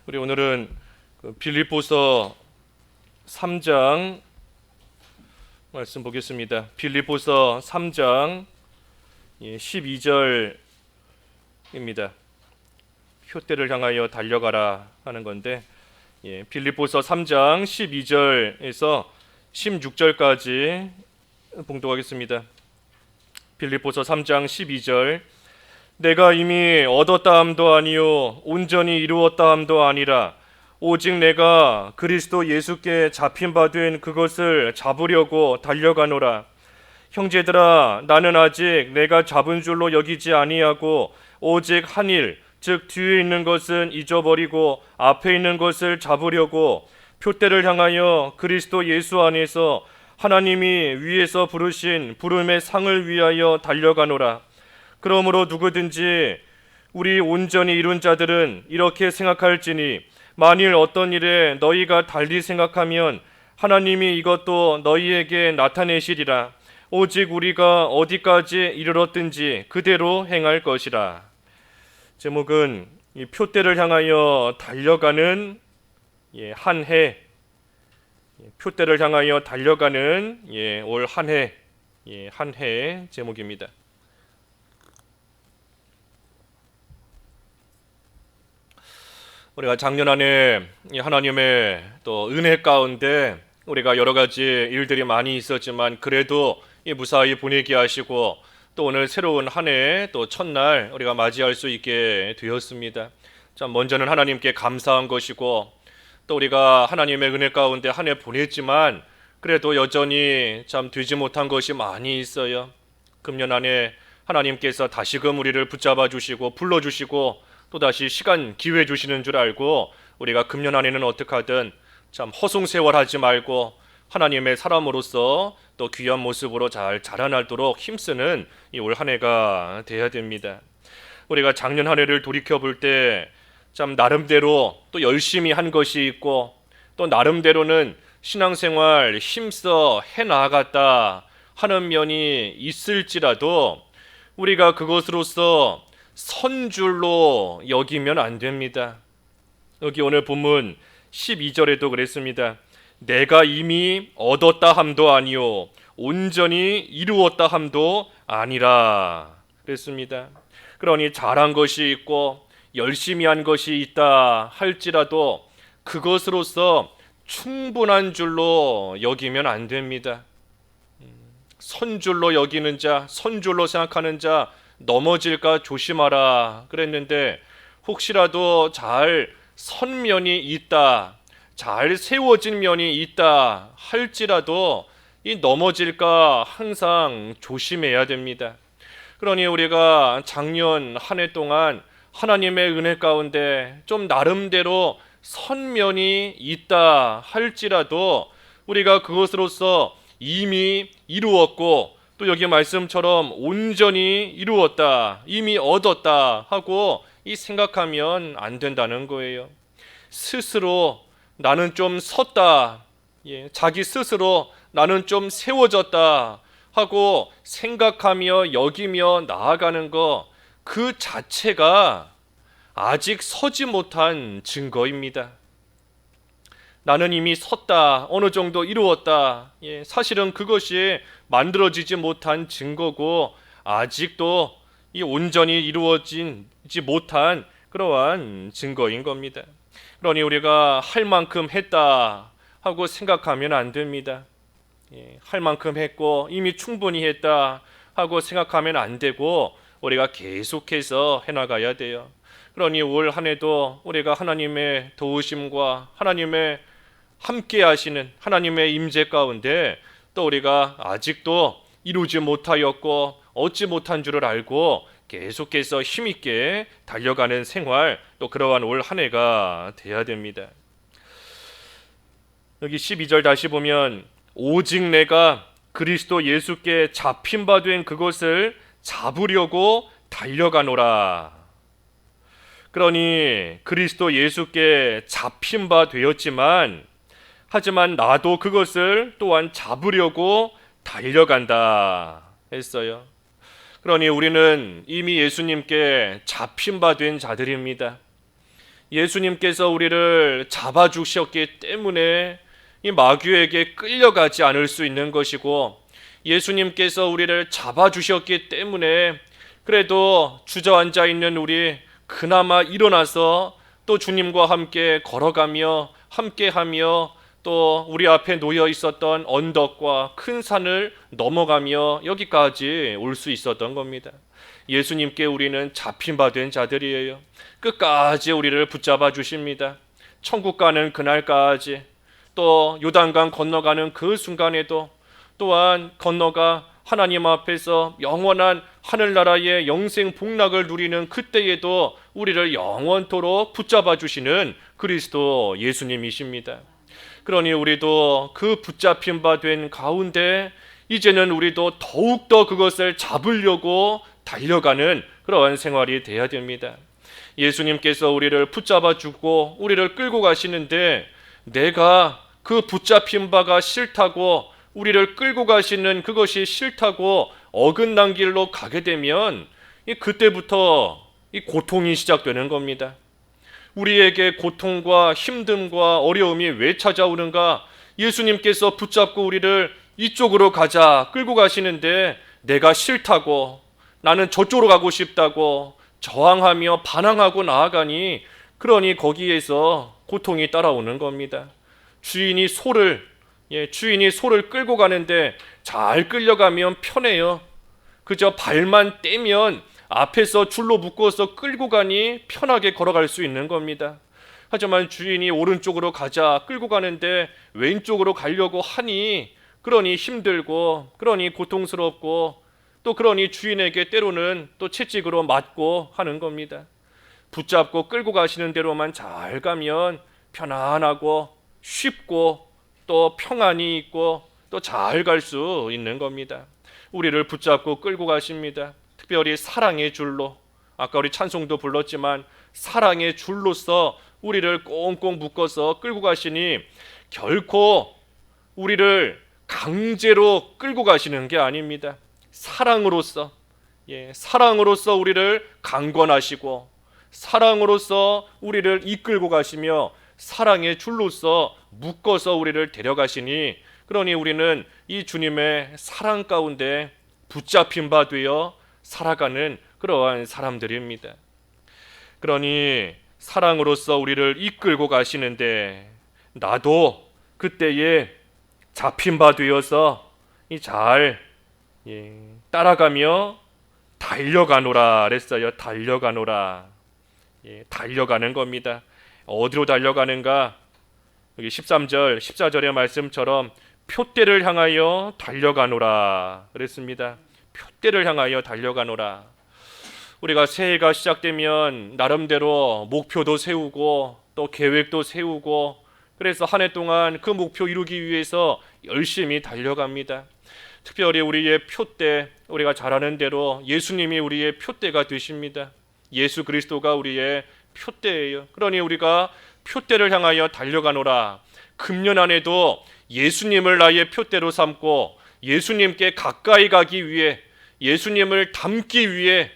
우리 오늘은 빌립보서 3장 말씀 보겠습니다. 빌립보서 3장 12절입니다. 표대를 향하여 달려가라 하는 건데, 빌립보서 3장 12절에서 16절까지 봉독하겠습니다. 빌립보서 3장 12절. 내가 이미 얻었다 함도 아니요 온전히 이루었다 함도 아니라 오직 내가 그리스도 예수께 잡힌 바 된 그것을 잡으려고 달려가노라. 형제들아, 나는 아직 내가 잡은 줄로 여기지 아니하고 오직 한 일, 즉 뒤에 있는 것은 잊어버리고 앞에 있는 것을 잡으려고 표대를 향하여 그리스도 예수 안에서 하나님이 위에서 부르신 부름의 상을 위하여 달려가노라. 그러므로 누구든지 우리 온전히 이룬 자들은 이렇게 생각할지니, 만일 어떤 일에 너희가 달리 생각하면 하나님이 이것도 너희에게 나타내시리라. 오직 우리가 어디까지 이르렀든지 그대로 행할 것이라. 제목은 이 표대를 향하여 달려가는 한 해, 표대를 향하여 달려가는 올 한 해, 한 해 제목입니다. 우리가 작년 한 해 하나님의 또 은혜 가운데 우리가 여러 가지 일들이 많이 있었지만 그래도 무사히 보내게 하시고 또 오늘 새로운 한 해 또 첫날 우리가 맞이할 수 있게 되었습니다. 참 먼저는 하나님께 감사한 것이고, 또 우리가 하나님의 은혜 가운데 한 해 보냈지만 그래도 여전히 참 되지 못한 것이 많이 있어요. 금년 한 해 하나님께서 다시금 우리를 붙잡아 주시고 불러주시고 또다시 시간 기회 주시는 줄 알고 우리가 금년 안에는 어떻게 하든 참 허송세월하지 말고 하나님의 사람으로서 또 귀한 모습으로 잘 자라나도록 힘쓰는 이 올 한 해가 돼야 됩니다. 우리가 작년 한 해를 돌이켜 볼 때 참 나름대로 또 열심히 한 것이 있고, 또 나름대로는 신앙생활 힘써 해 나아갔다 하는 면이 있을지라도 우리가 그것으로서 선줄로 여기면 안 됩니다. 여기 오늘 본문 12절에도 그랬습니다. 내가 이미 얻었다 함도 아니요 온전히 이루었다 함도 아니라 그랬습니다. 그러니 잘한 것이 있고 열심히 한 것이 있다 할지라도 그것으로서 충분한 줄로 여기면 안 됩니다. 선줄로 여기는 자, 선줄로 생각하는 자 넘어질까 조심하라 그랬는데, 혹시라도 잘 선 면이 있다, 잘 세워진 면이 있다 할지라도 이 넘어질까 항상 조심해야 됩니다. 그러니 우리가 작년 한 해 동안 하나님의 은혜 가운데 좀 나름대로 선면이 있다 할지라도 우리가 그것으로서 이미 이루었고, 또 여기 말씀처럼 온전히 이루었다, 이미 얻었다 하고 이 생각하면 안 된다는 거예요. 스스로 나는 좀 섰다, 자기 스스로 나는 좀 세워졌다 하고 생각하며 여기며 나아가는 거, 그 자체가 아직 서지 못한 증거입니다. 나는 이미 섰다, 어느 정도 이루었다, 사실은 그것이 만들어지지 못한 증거고 아직도 이 온전히 이루어지지 못한 그러한 증거인 겁니다. 그러니 우리가 할 만큼 했다 하고 생각하면 안 됩니다. 할 만큼 했고 이미 충분히 했다 하고 생각하면 안 되고 우리가 계속해서 해나가야 돼요. 그러니 올 한 해도 우리가 하나님의 도우심과 하나님의 함께 하시는 하나님의 임재 가운데 또 우리가 아직도 이루지 못하였고 얻지 못한 줄을 알고 계속해서 힘있게 달려가는 생활, 또 그러한 올 한 해가 돼야 됩니다. 여기 12절 다시 보면 오직 내가 그리스도 예수께 잡힌 바 된 그것을 잡으려고 달려가노라. 그러니 그리스도 예수께 잡힌 바 되었지만 하지만 나도 그것을 또한 잡으려고 달려간다 했어요. 그러니 우리는 이미 예수님께 잡힌 바 된 자들입니다. 예수님께서 우리를 잡아주셨기 때문에 이 마귀에게 끌려가지 않을 수 있는 것이고, 예수님께서 우리를 잡아주셨기 때문에 그래도 주저앉아 있는 우리 그나마 일어나서 또 주님과 함께 걸어가며 함께하며 또 우리 앞에 놓여 있었던 언덕과 큰 산을 넘어가며 여기까지 올 수 있었던 겁니다. 예수님께 우리는 잡힌 바 된 자들이에요. 끝까지 우리를 붙잡아 주십니다. 천국 가는 그날까지, 또 요단강 건너가는 그 순간에도, 또한 건너가 하나님 앞에서 영원한 하늘나라의 영생 복락을 누리는 그때에도 우리를 영원토록 붙잡아 주시는 그리스도 예수님이십니다. 그러니 우리도 그 붙잡힌 바 된 가운데 이제는 우리도 더욱더 그것을 잡으려고 달려가는 그러한 생활이 돼야 됩니다. 예수님께서 우리를 붙잡아 주고 우리를 끌고 가시는데, 내가 그 붙잡힌 바가 싫다고, 우리를 끌고 가시는 그것이 싫다고 어긋난 길로 가게 되면 그때부터 이 고통이 시작되는 겁니다. 우리에게 고통과 힘듦과 어려움이 왜 찾아오는가? 예수님께서 붙잡고 우리를 이쪽으로 가자 끌고 가시는데, 내가 싫다고, 나는 저쪽으로 가고 싶다고 저항하며 반항하고 나아가니, 그러니 거기에서 고통이 따라오는 겁니다. 주인이 소를 끌고 가는데 잘 끌려가면 편해요. 그저 발만 떼면 앞에서 줄로 묶어서 끌고 가니 편하게 걸어갈 수 있는 겁니다. 하지만 주인이 오른쪽으로 가자 끌고 가는데 왼쪽으로 가려고 하니, 그러니 힘들고, 그러니 고통스럽고, 또 그러니 주인에게 때로는 또 채찍으로 맞고 하는 겁니다. 붙잡고 끌고 가시는 대로만 잘 가면 편안하고 쉽고 또 평안이 있고 또 잘 갈 수 있는 겁니다. 우리를 붙잡고 끌고 가십니다. 특별히 사랑의 줄로, 아까 우리 찬송도 불렀지만 사랑의 줄로서 우리를 꽁꽁 묶어서 끌고 가시니, 결코 우리를 강제로 끌고 가시는 게 아닙니다. 사랑으로서, 사랑으로서 우리를 강권하시고, 사랑으로서 우리를 이끌고 가시며, 사랑의 줄로서 묶어서 우리를 데려가시니, 그러니 우리는 이 주님의 사랑 가운데 붙잡힌 바 되어 살아가는 그러한 사람들입니다. 그러니 사랑으로서 우리를 이끌고 가시는데, 나도 그때에 잡힌 바 되어서 잘 따라가며 달려가노라 그랬어요. 달려가노라. 달려가는 겁니다. 어디로 달려가는가? 여기 13절, 14절의 말씀처럼 표대를 향하여 달려가노라 그랬습니다. 표대를 향하여 달려가노라. 우리가 새해가 시작되면 나름대로 목표도 세우고 또 계획도 세우고, 그래서 한 해 동안 그 목표 이루기 위해서 열심히 달려갑니다. 특별히 우리의 표대, 우리가 잘 아는 대로 예수님이 우리의 표대가 되십니다. 예수 그리스도가 우리의 표대예요. 그러니 우리가 표대를 향하여 달려가노라. 금년 안에도 예수님을 나의 표대로 삼고 예수님께 가까이 가기 위해, 예수님을 닮기 위해,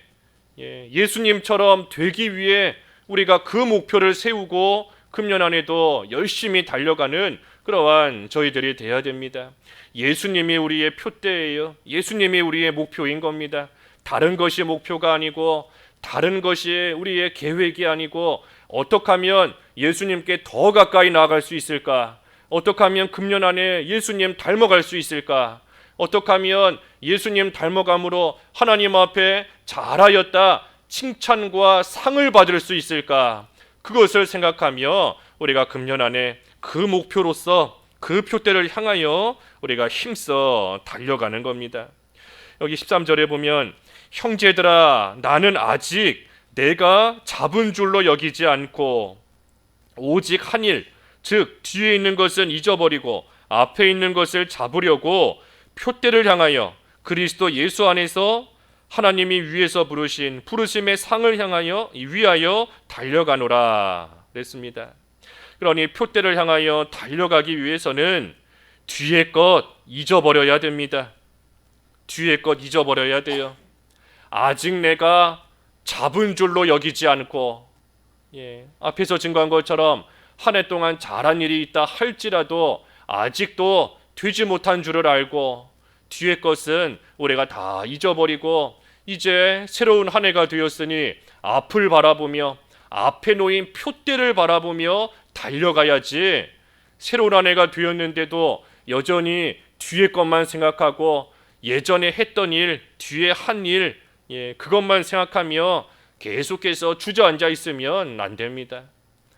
예수님처럼 되기 위해 우리가 그 목표를 세우고 금년 안에도 열심히 달려가는 그러한 저희들이 되어야 됩니다. 예수님이 우리의 표대예요. 예수님이 우리의 목표인 겁니다. 다른 것이 목표가 아니고, 다른 것이 우리의 계획이 아니고, 어떻게 하면 예수님께 더 가까이 나아갈 수 있을까? 어떻게 하면 금년 안에 예수님 닮아갈 수 있을까? 어떻게 하면 예수님 닮아감으로 하나님 앞에 잘하였다 칭찬과 상을 받을 수 있을까? 그것을 생각하며 우리가 금년 안에 그 목표로서 그 표대를 향하여 우리가 힘써 달려가는 겁니다. 여기 13절에 보면, 형제들아 나는 아직 내가 잡은 줄로 여기지 않고 오직 한 일, 즉 뒤에 있는 것은 잊어버리고 앞에 있는 것을 잡으려고 표대를 향하여 그리스도 예수 안에서 하나님이 위에서 부르심의 상을 향하여 위하여 달려가노라 그랬습니다. 그러니 표대를 향하여 달려가기 위해서는 뒤에 것 잊어버려야 됩니다. 뒤에 것 잊어버려야 돼요. 아직 내가 잡은 줄로 여기지 않고, 앞에서 증거한 것처럼 한 해 동안 잘한 일이 있다 할지라도 아직도 되지 못한 줄을 알고 뒤의 것은 우리가 다 잊어버리고 이제 새로운 한 해가 되었으니 앞을 바라보며 앞에 놓인 표대를 바라보며 달려가야지, 새로운 한 해가 되었는데도 여전히 뒤의 것만 생각하고 예전에 했던 일, 뒤에 한 일, 그것만 생각하며 계속해서 주저앉아 있으면 안 됩니다.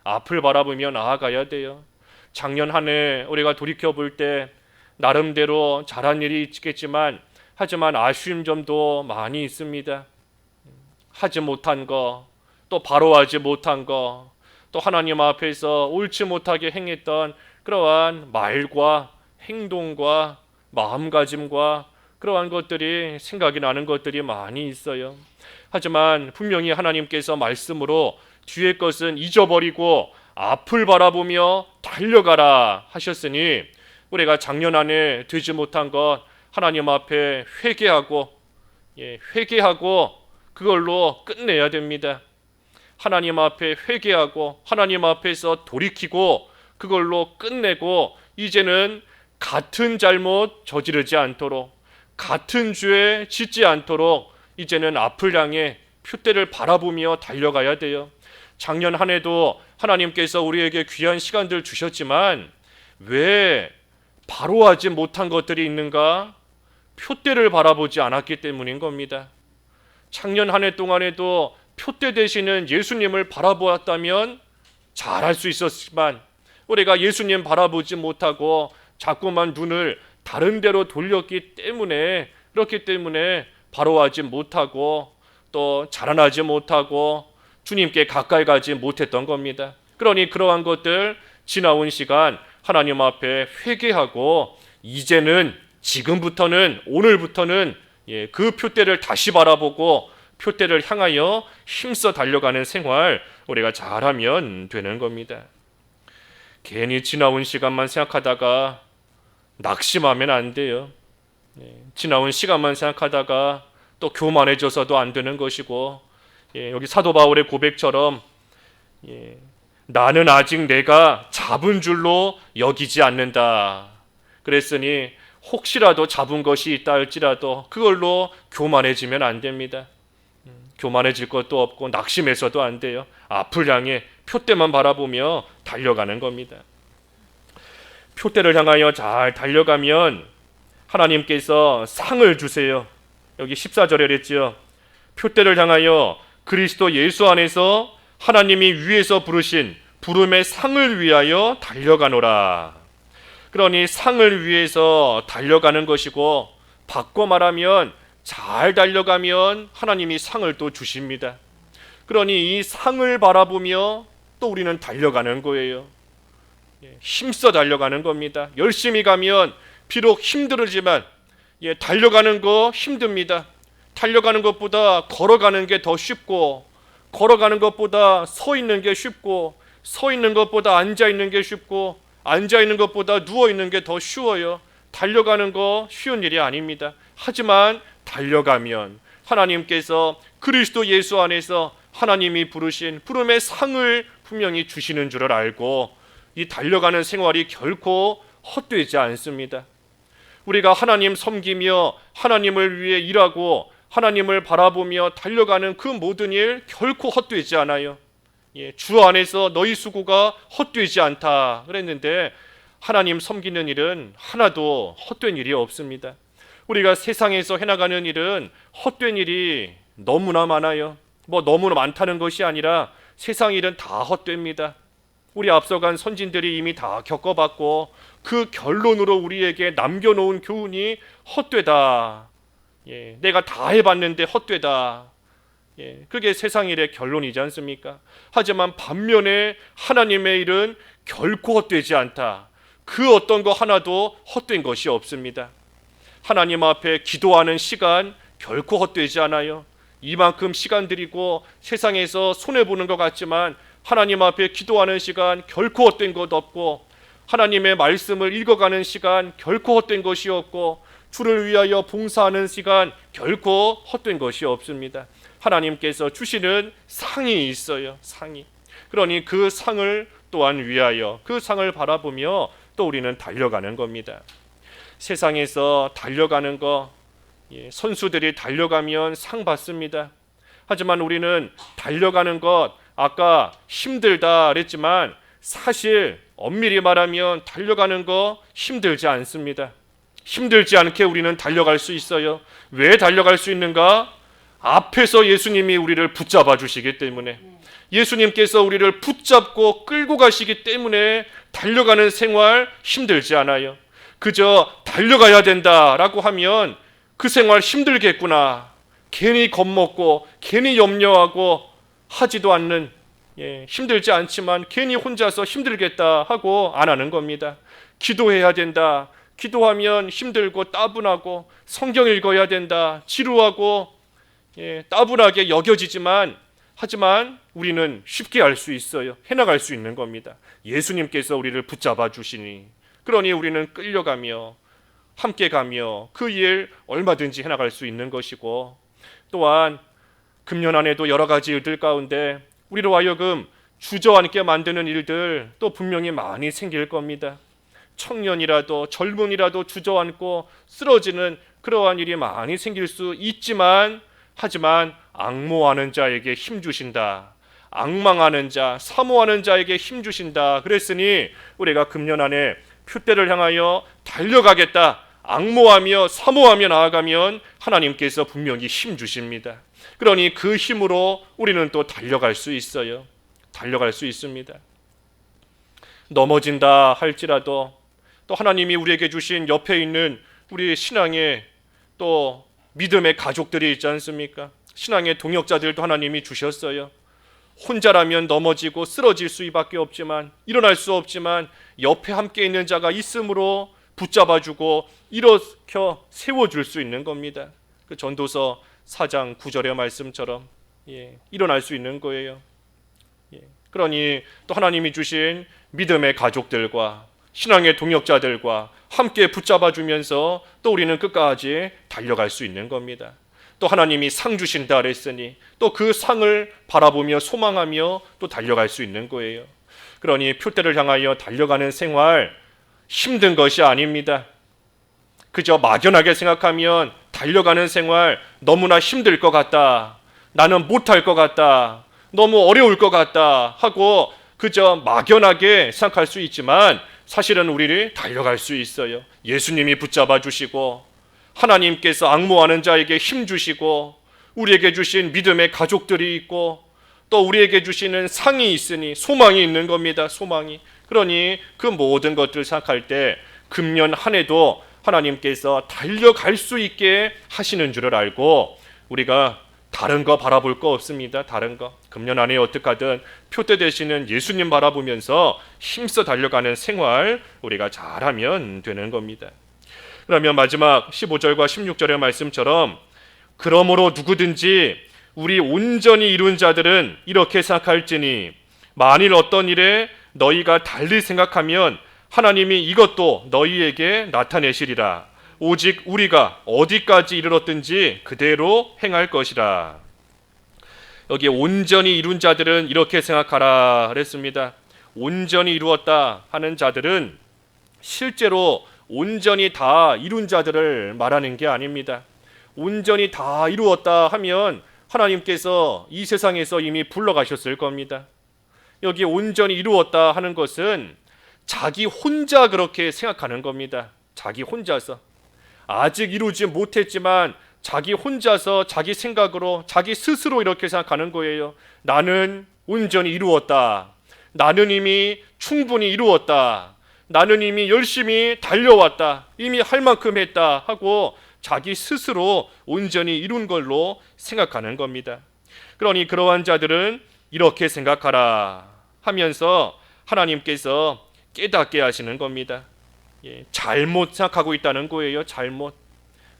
앞을 바라보며 나아가야 돼요. 작년 한 해 우리가 돌이켜볼 때 나름대로 잘한 일이 있겠지만 하지만 아쉬운 점도 많이 있습니다. 하지 못한 거, 또 바로하지 못한 거, 또 하나님 앞에서 옳지 못하게 행했던 그러한 말과 행동과 마음가짐과 그러한 것들이 생각이 나는 것들이 많이 있어요. 하지만 분명히 하나님께서 말씀으로 뒤의 것은 잊어버리고 앞을 바라보며 달려가라 하셨으니 우리가 작년 안에 되지 못한 것 하나님 앞에 회개하고 그걸로 끝내야 됩니다. 하나님 앞에 회개하고 하나님 앞에서 돌이키고 그걸로 끝내고 이제는 같은 잘못 저지르지 않도록, 같은 죄에 짓지 않도록 이제는 앞을 향해 표대를 바라보며 달려가야 돼요. 작년 한 해도 하나님께서 우리에게 귀한 시간들 주셨지만 왜 바로하지 못한 것들이 있는가? 표대를 바라보지 않았기 때문인 겁니다. 작년 한 해 동안에도 표대 되시는 예수님을 바라보았다면 잘할 수 있었지만 우리가 예수님 바라보지 못하고 자꾸만 눈을 다른 데로 돌렸기 때문에, 그렇기 때문에 바로하지 못하고 또 자라나지 못하고 주님께 가까이 가지 못했던 겁니다. 그러니 그러한 것들 지나온 시간 하나님 앞에 회개하고 이제는 지금부터는 오늘부터는 그 표대를 다시 바라보고 표대를 향하여 힘써 달려가는 생활 우리가 잘하면 되는 겁니다. 괜히 지나온 시간만 생각하다가 낙심하면 안 돼요. 지나온 시간만 생각하다가 또 교만해져서도 안 되는 것이고, 여기 사도 바울의 고백처럼 나는 아직 내가 잡은 줄로 여기지 않는다 그랬으니 혹시라도 잡은 것이 있다 할지라도 그걸로 교만해지면 안 됩니다. 교만해질 것도 없고 낙심해서도 안 돼요. 앞을 향해 표대만 바라보며 달려가는 겁니다. 표대를 향하여 잘 달려가면 하나님께서 상을 주세요. 여기 14절에 그랬죠. 표대를 향하여 그리스도 예수 안에서 하나님이 위에서 부르신 부름의 상을 위하여 달려가노라. 그러니 상을 위해서 달려가는 것이고, 바꿔 말하면 잘 달려가면 하나님이 상을 또 주십니다. 그러니 이 상을 바라보며 또 우리는 달려가는 거예요. 힘써 달려가는 겁니다. 열심히 가면 비록 힘들지만 달려가는 거 힘듭니다. 달려가는 것보다 걸어가는 게 더 쉽고, 걸어가는 것보다 서 있는 게 쉽고, 서 있는 것보다 앉아 있는 게 쉽고, 앉아 있는 것보다 누워 있는 게 더 쉬워요. 달려가는 거 쉬운 일이 아닙니다. 하지만 달려가면 하나님께서 그리스도 예수 안에서 하나님이 부르신 부름의 상을 분명히 주시는 줄을 알고 이 달려가는 생활이 결코 헛되지 않습니다. 우리가 하나님 섬기며 하나님을 위해 일하고 하나님을 바라보며 달려가는 그 모든 일 결코 헛되지 않아요. 주 안에서 너희 수고가 헛되지 않다 그랬는데 하나님 섬기는 일은 하나도 헛된 일이 없습니다. 우리가 세상에서 해나가는 일은 헛된 일이 너무나 많아요. 너무나 많다는 것이 아니라 세상 일은 다 헛됩니다. 우리 앞서간 선진들이 이미 다 겪어봤고 그 결론으로 우리에게 남겨놓은 교훈이 헛되다. 내가 다 해봤는데 헛되다. 그게 세상 일의 결론이지 않습니까? 하지만 반면에 하나님의 일은 결코 헛되지 않다. 그 어떤 거 하나도 헛된 것이 없습니다. 하나님 앞에 기도하는 시간 결코 헛되지 않아요. 이만큼 시간 들이고 세상에서 손해보는 것 같지만 하나님 앞에 기도하는 시간 결코 헛된 것 없고, 하나님의 말씀을 읽어가는 시간 결코 헛된 것이 없고, 주를 위하여 봉사하는 시간 결코 헛된 것이 없습니다. 하나님께서 주시는 상이 있어요. 상이. 그러니 그 상을 또한 위하여 그 상을 바라보며 또 우리는 달려가는 겁니다. 세상에서 달려가는 거, 선수들이 달려가면 상 받습니다. 하지만 우리는 달려가는 것, 아까 힘들다 그랬지만 사실 엄밀히 말하면 달려가는 거 힘들지 않습니다. 힘들지 않게 우리는 달려갈 수 있어요. 왜 달려갈 수 있는가? 앞에서 예수님이 우리를 붙잡아 주시기 때문에, 예수님께서 우리를 붙잡고 끌고 가시기 때문에 달려가는 생활 힘들지 않아요. 그저 달려가야 된다라고 하면 그 생활 힘들겠구나, 괜히 겁먹고 괜히 염려하고 하지도 않는, 힘들지 않지만 괜히 혼자서 힘들겠다 하고 안 하는 겁니다. 기도해야 된다, 기도하면 힘들고 따분하고, 성경 읽어야 된다, 지루하고 따분하게 여겨지지만, 하지만 우리는 쉽게 할 수 있어요. 해나갈 수 있는 겁니다. 예수님께서 우리를 붙잡아 주시니, 그러니 우리는 끌려가며 함께 가며 그 일 얼마든지 해나갈 수 있는 것이고, 또한 금년 안에도 여러 가지 일들 가운데 우리로 하여금 주저앉게 만드는 일들 또 분명히 많이 생길 겁니다. 청년이라도 젊은이라도 주저앉고 쓰러지는 그러한 일이 많이 생길 수 있지만, 하지만 앙모하는 자에게 힘 주신다, 앙망하는 자, 사모하는 자에게 힘 주신다 그랬으니 우리가 금년 안에 표대를 향하여 달려가겠다, 앙모하며 사모하며 나아가면 하나님께서 분명히 힘 주십니다. 그러니 그 힘으로 우리는 또 달려갈 수 있어요. 달려갈 수 있습니다. 넘어진다 할지라도 또 하나님이 우리에게 주신 옆에 있는 우리 신앙의 또 믿음의 가족들이 있지 않습니까? 신앙의 동역자들도 하나님이 주셨어요. 혼자라면 넘어지고 쓰러질 수밖에 없지만, 일어날 수 없지만 옆에 함께 있는 자가 있으므로 붙잡아주고 일으켜 세워줄 수 있는 겁니다. 그 전도서 4장 9절의 말씀처럼 일어날 수 있는 거예요. 그러니 또 하나님이 주신 믿음의 가족들과 신앙의 동역자들과 함께 붙잡아주면서 또 우리는 끝까지 달려갈 수 있는 겁니다. 또 하나님이 상 주신다 그랬으니 또 그 상을 바라보며 소망하며 또 달려갈 수 있는 거예요. 그러니 표대를 향하여 달려가는 생활 힘든 것이 아닙니다. 그저 막연하게 생각하면 달려가는 생활 너무나 힘들 것 같다, 나는 못할 것 같다, 너무 어려울 것 같다 하고 그저 막연하게 생각할 수 있지만, 사실은 우리를 달려갈 수 있어요. 예수님이 붙잡아 주시고 하나님께서 앙모하는 자에게 힘 주시고 우리에게 주신 믿음의 가족들이 있고 또 우리에게 주시는 상이 있으니 소망이 있는 겁니다. 소망이. 그러니 그 모든 것들을 생각할 때 금년 한 해도 하나님께서 달려갈 수 있게 하시는 줄을 알고 우리가 다른 거 바라볼 거 없습니다. 다른 거. 금년 안에 어떻게 하든 표대 되시는 예수님 바라보면서 힘써 달려가는 생활 우리가 잘하면 되는 겁니다. 그러면 마지막 15절과 16절의 말씀처럼, 그러므로 누구든지 우리 온전히 이룬 자들은 이렇게 생각할지니 만일 어떤 일에 너희가 달리 생각하면 하나님이 이것도 너희에게 나타내시리라. 오직 우리가 어디까지 이르렀든지 그대로 행할 것이라. 여기 온전히 이룬 자들은 이렇게 생각하라 그랬습니다. 온전히 이루었다 하는 자들은 실제로 온전히 다 이룬 자들을 말하는 게 아닙니다. 온전히 다 이루었다 하면 하나님께서 이 세상에서 이미 불러가셨을 겁니다. 여기 온전히 이루었다 하는 것은 자기 혼자 그렇게 생각하는 겁니다. 자기 혼자서. 아직 이루지 못했지만 자기 혼자서 자기 생각으로 자기 스스로 이렇게 생각하는 거예요. 나는 온전히 이루었다. 나는 이미 충분히 이루었다. 나는 이미 열심히 달려왔다. 이미 할 만큼 했다 하고 자기 스스로 온전히 이룬 걸로 생각하는 겁니다. 그러니 그러한 자들은 이렇게 생각하라 하면서 하나님께서 깨닫게 하시는 겁니다. 잘못 생각하고 있다는 거예요. 잘못.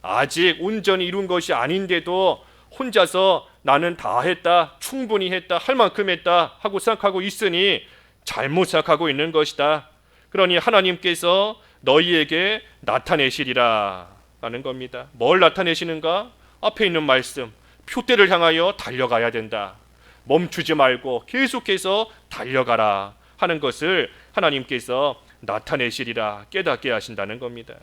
아직 온전히 이룬 것이 아닌데도 혼자서 나는 다 했다, 충분히 했다, 할 만큼 했다 하고 생각하고 있으니 잘못 생각하고 있는 것이다. 그러니 하나님께서 너희에게 나타내시리라 라는 겁니다. 뭘 나타내시는가? 앞에 있는 말씀, 표대를 향하여 달려가야 된다. 멈추지 말고 계속해서 달려가라 하는 것을 하나님께서 나타내시리라 깨닫게 하신다는 겁니다.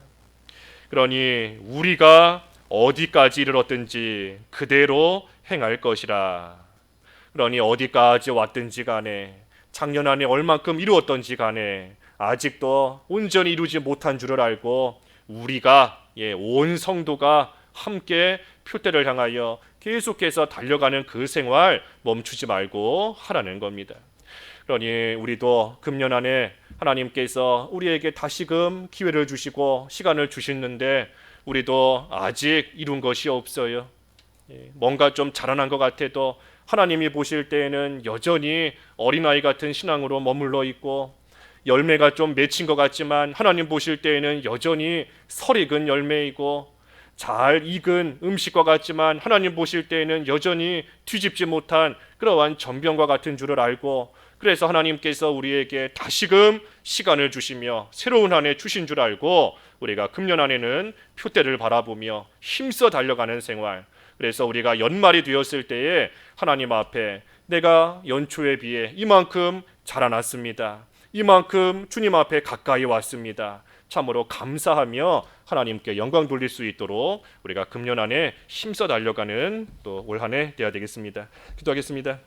그러니 우리가 어디까지 이르렀든지 그대로 행할 것이라. 그러니 어디까지 왔든지 간에 작년 안에 얼만큼 이루었던지 간에 아직도 온전히 이루지 못한 줄을 알고 우리가 온 성도가 함께 표대를 향하여 계속해서 달려가는 그 생활 멈추지 말고 하라는 겁니다. 그러니 우리도 금년 안에 하나님께서 우리에게 다시금 기회를 주시고 시간을 주시는데 우리도 아직 이룬 것이 없어요. 뭔가 좀 자라난 것 같아도 하나님이 보실 때에는 여전히 어린아이 같은 신앙으로 머물러 있고 열매가 좀 맺힌 것 같지만 하나님 보실 때에는 여전히 설익은 열매이고 잘 익은 음식과 같지만 하나님 보실 때에는 여전히 뒤집지 못한 그러한 전병과 같은 줄을 알고 그래서 하나님께서 우리에게 다시금 시간을 주시며 새로운 한 해 주신 줄 알고 우리가 금년 안에는 표대를 바라보며 힘써 달려가는 생활. 그래서 우리가 연말이 되었을 때에 하나님 앞에 내가 연초에 비해 이만큼 자라났습니다. 이만큼 주님 앞에 가까이 왔습니다. 참으로 감사하며 하나님께 영광 돌릴 수 있도록 우리가 금년 안에 힘써 달려가는 또 올 한 해 되어야 되겠습니다. 기도하겠습니다.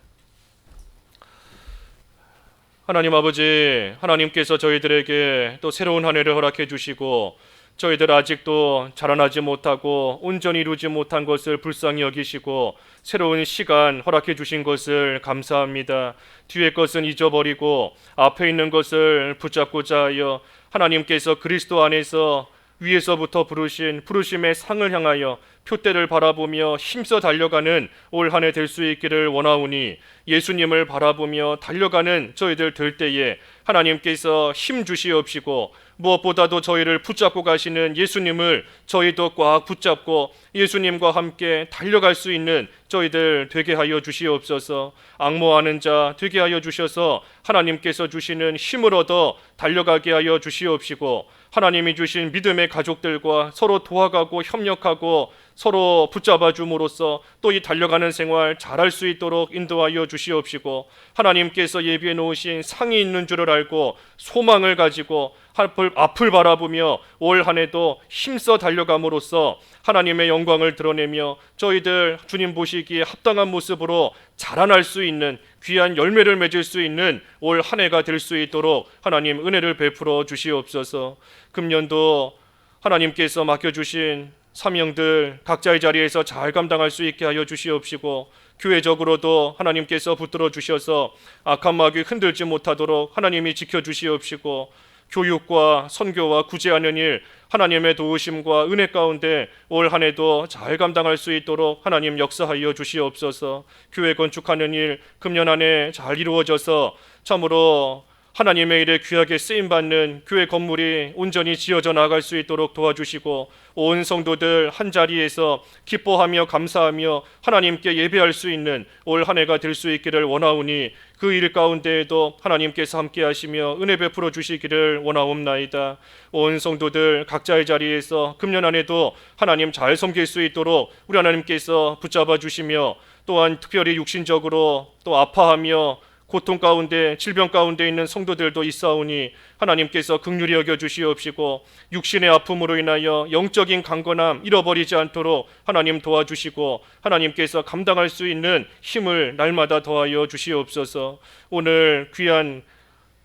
하나님 아버지, 하나님께서 저희들에게 또 새로운 한 해를 허락해 주시고 저희들 아직도 자라나지 못하고 온전히 이루지 못한 것을 불쌍히 여기시고 새로운 시간 허락해 주신 것을 감사합니다. 뒤의 것은 잊어버리고 앞에 있는 것을 붙잡고자 하여 하나님께서 그리스도 안에서 위에서부터 부르신 부르심의 상을 향하여 표대를 바라보며 힘써 달려가는 올 한 해 될 수 있기를 원하오니 예수님을 바라보며 달려가는 저희들 될 때에 하나님께서 힘 주시옵시고 무엇보다도 저희를 붙잡고 가시는 예수님을 저희도 꽉 붙잡고 예수님과 함께 달려갈 수 있는 저희들 되게 하여 주시옵소서. 앙모하는 자 되게 하여 주셔서 하나님께서 주시는 힘을 얻어 달려가게 하여 주시옵시고 하나님이 주신 믿음의 가족들과 서로 도와가고 협력하고 서로 붙잡아 줌으로써 또 이 달려가는 생활 잘할 수 있도록 인도하여 주시옵시고 하나님께서 예비해 놓으신 상이 있는 줄을 알고 소망을 가지고 앞을 바라보며 올 한 해도 힘써 달려감으로써 하나님의 영광을 드러내며 저희들 주님 보시기에 합당한 모습으로 자라날 수 있는 귀한 열매를 맺을 수 있는 올 한 해가 될 수 있도록 하나님 은혜를 베풀어 주시옵소서. 금년도 하나님께서 맡겨주신 사명들 각자의 자리에서 잘 감당할 수 있게 하여 주시옵시고 교회적으로도 하나님께서 붙들어 주셔서 악한 마귀 흔들지 못하도록 하나님이 지켜주시옵시고 교육과 선교와 구제하는 일 하나님의 도우심과 은혜 가운데 올 한 해도 잘 감당할 수 있도록 하나님 역사하여 주시옵소서. 교회 건축하는 일 금년 안에 잘 이루어져서 참으로 하나님의 일에 귀하게 쓰임받는 교회 건물이 온전히 지어져 나갈 수 있도록 도와주시고 온 성도들 한자리에서 기뻐하며 감사하며 하나님께 예배할 수 있는 올 한 해가 될 수 있기를 원하오니 그 일 가운데에도 하나님께서 함께 하시며 은혜 베풀어 주시기를 원하옵나이다. 온 성도들 각자의 자리에서 금년 안에도 하나님 잘 섬길 수 있도록 우리 하나님께서 붙잡아 주시며 또한 특별히 육신적으로 또 아파하며 고통 가운데 질병 가운데 있는 성도들도 있사오니 하나님께서 긍휼히 여겨 주시옵시고 육신의 아픔으로 인하여 영적인 강건함 잃어버리지 않도록 하나님 도와주시고 하나님께서 감당할 수 있는 힘을 날마다 더하여 주시옵소서. 오늘 귀한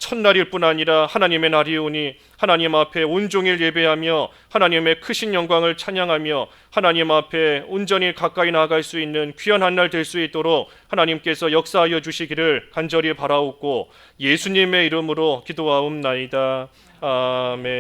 첫날일 뿐 아니라 하나님의 날이오니 하나님 앞에 온종일 예배하며 하나님의 크신 영광을 찬양하며 하나님 앞에 온전히 가까이 나아갈 수 있는 귀한 한 날 될 수 있도록 하나님께서 역사하여 주시기를 간절히 바라옵고 예수님의 이름으로 기도하옵나이다. 아멘.